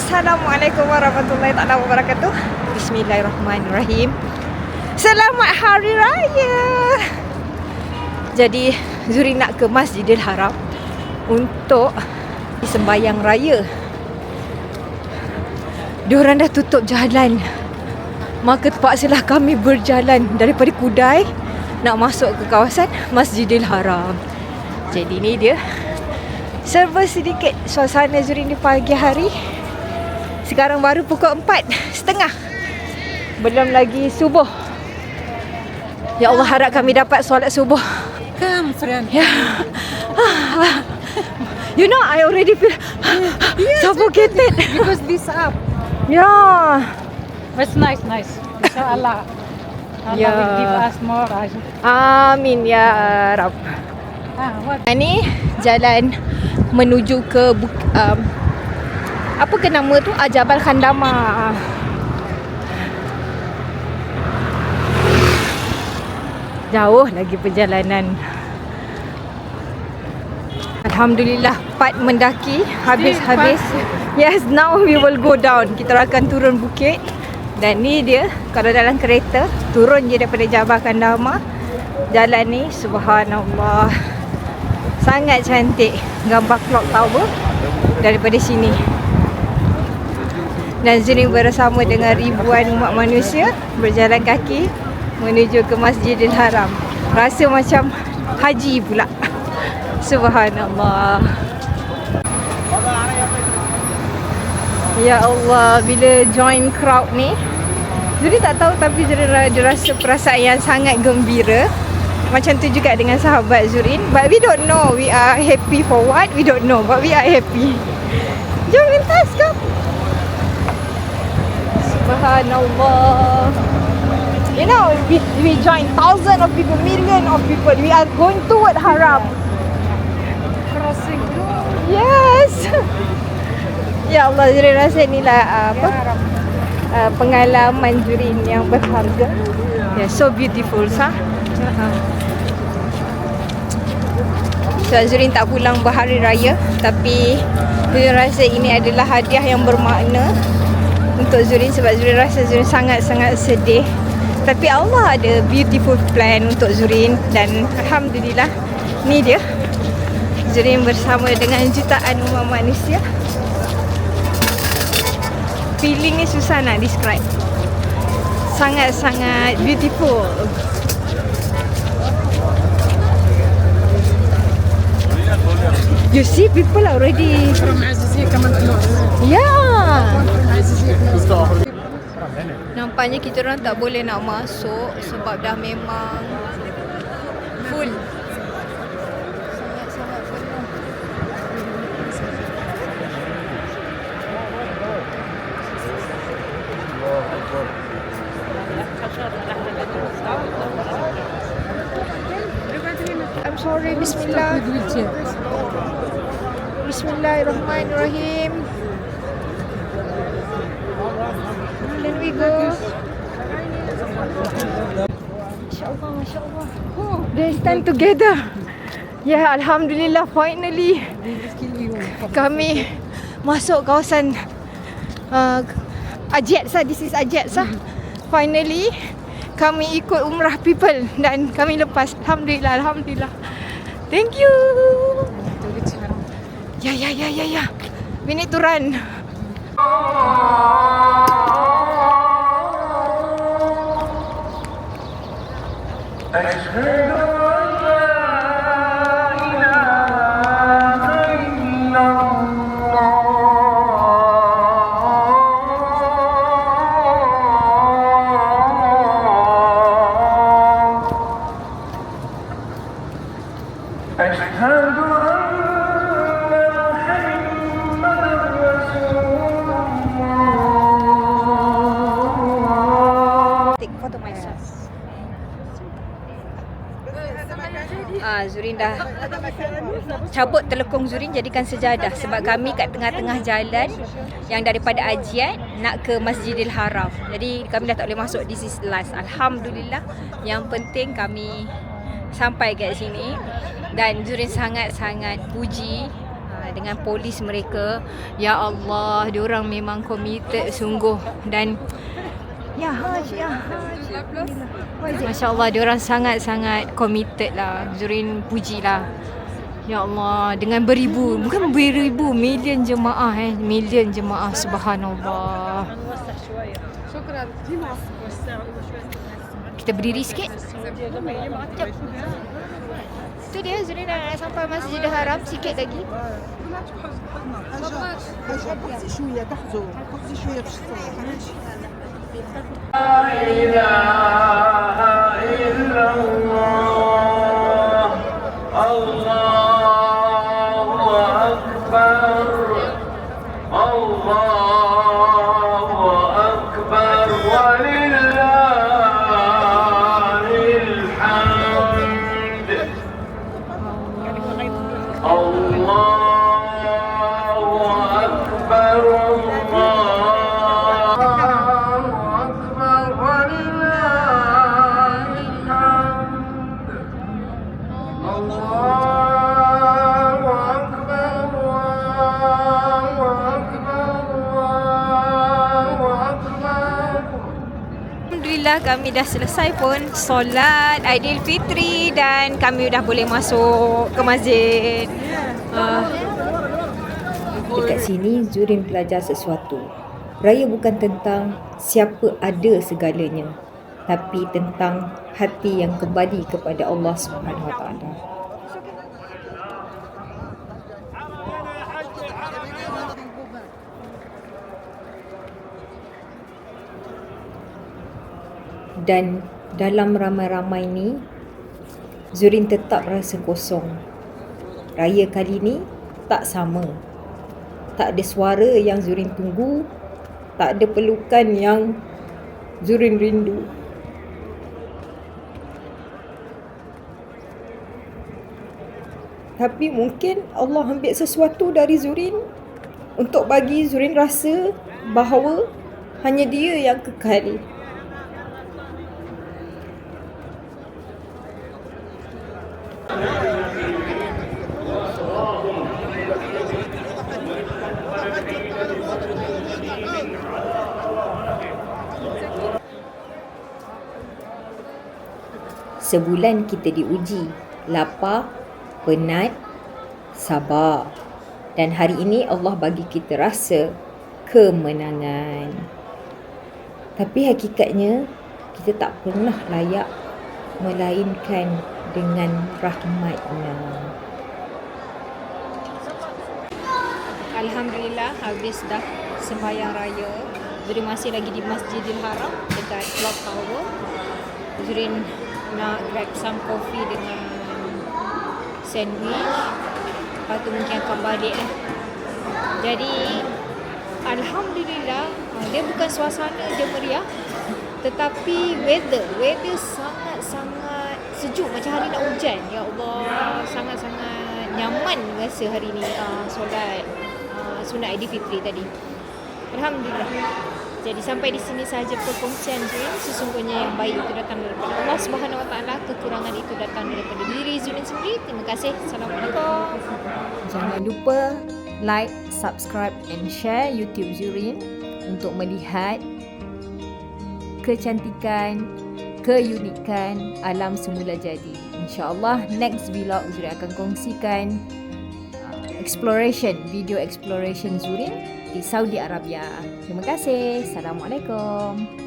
Assalamualaikum warahmatullahi taala wabarakatuh. Bismillahirrahmanirrahim. Selamat Hari Raya. Jadi Zuri nak ke Masjidil Haram untuk sembahyang raya. Diorang dah tutup jalan, maka terpaksalah kami berjalan daripada Kudai nak masuk ke kawasan Masjidil Haram. Jadi ni dia serba sedikit suasana Zuri di pagi hari. Sekarang baru pukul 4:30. Belum lagi subuh. Ya Allah, harap kami dapat solat subuh. Come, friend. Yeah. You know, I already feel suffocated. Because this up. Yeah. It's nice. Inshallah. Allah will give us more. Amin ya Rab. What? Ini jalan menuju ke apa ke nama tu? Jabal Khandama. Jauh lagi perjalanan. Alhamdulillah, part mendaki habis. Yes, now we will go down. Kita akan turun bukit. Dan ni dia, kalau dalam kereta, turun je daripada Jabal Khandama. Jalan ni, subhanallah, sangat cantik. Gambar clock tower daripada sini. Dan Zuri bersama dengan ribuan umat manusia berjalan kaki menuju ke Masjidil Haram. Rasa macam haji pula. Subhanallah. Ya Allah, bila join crowd ni, Zuri tak tahu, tapi Zuri rasa perasaan yang sangat gembira. Macam tu juga dengan sahabat Zurin. But we don't know we are happy for what. We don't know, but we are happy. Jom lintas kau. Subhanallah. You know, we join thousands of people, million of people. We are going toward Haram. Crossing. Yes. Ya Allah, Zurin rasa inilah pengalaman Zurin yang berharga. Yeah, so beautiful, sah. So Zurin tak pulang berhari raya, tapi Zurin rasa ini adalah hadiah yang bermakna untuk Zurin, sebab Zurin rasa Zurin sangat-sangat sedih. Tapi Allah ada beautiful plan untuk Zurin. Dan Alhamdulillah, ni dia Zurin bersama dengan jutaan umat manusia. Feeling ni susah nak describe. Sangat-sangat beautiful. You see, people are already From Azizia, come on close. Yeah. From Azizia, close. Nampaknya kita orang tak boleh nak masuk sebab dah memang full. Sangat-sangat penuh. I'm sorry, bismillah. Bismillahirrahmanirrahim. Then we go. Masya-Allah, masya-Allah. They stand together. Yeah, alhamdulillah, finally kami masuk kawasan Ajiat. This is Ajiat. Finally kami ikut umrah people dan kami lepas. Alhamdulillah. Thank you. Ya. We need to run. Take photo myself. Zurin dah cabut telekong Zurin, jadikan sejadah sebab kami kat tengah-tengah jalan yang daripada Ajiat nak ke Masjidil Haram. Jadi kami dah tak boleh masuk. This is last. Alhamdulillah. Yang penting kami sampai kat sini dan Zurin sangat-sangat puji dengan polis mereka. Ya Allah, diorang memang committed sungguh. Dan ya Haj. Masya Allah, diorang sangat-sangat committed lah. Zurin pujilah. Ya Allah, dengan beribu, bukan beribu, million jemaah million jemaah, subhanallah. Kita berdiri sikit. Sekejap. Itu dia, Zurin dah sampai Masjidil Haram, sikit lagi. لا إله إلا الله الله أكبر الله أكبر ولله الحمد الله أكبر Alhamdulillah, kami dah selesai pun solat Aidilfitri dan kami dah boleh masuk ke masjid. Dekat sini Zurin belajar sesuatu. Raya bukan tentang siapa ada segalanya, tapi tentang hati yang kembali kepada Allah Subhanahu Wa Taala. Dan dalam ramai-ramai ni, Zurin tetap rasa kosong. Raya kali ni tak sama. Tak ada suara yang Zurin tunggu. Tak ada pelukan yang Zurin rindu. Tapi mungkin Allah ambil sesuatu dari Zurin untuk bagi Zurin rasa bahawa hanya Dia yang kekal. Sebulan kita diuji, lapar, penat, sabar. Dan hari ini Allah bagi kita rasa kemenangan. Tapi hakikatnya kita tak pernah layak melainkan dengan rahmat-Nya. Alhamdulillah, habis dah sembahyang raya. Zurin masih lagi di Masjidil Haram dekat Clock Tower. Zurin nak grab some coffee dengan sandwich. Lepas tu mungkin akan balik lah. Jadi Alhamdulillah, dia bukan suasana je meriah, tetapi weather sangat-sangat sejuk macam hari nak hujan. Ya Allah, sangat-sangat nyaman rasa hari ni solat sunat Aidilfitri tadi. Alhamdulillah. Jadi sampai di sini sahaja perkongsian Zurin. Sesungguhnya yang baik itu datang daripada Allah Subhanahu Wa Taala, kekurangan itu datang daripada diri Zurin sendiri. Terima kasih. Assalamualaikum. Jangan lupa like, subscribe and share YouTube Zurin untuk melihat kecantikan, keunikan alam semula jadi. InsyaAllah next vlog Zurin akan kongsikan video exploration Zurin di Saudi Arabia. Terima kasih. Assalamualaikum.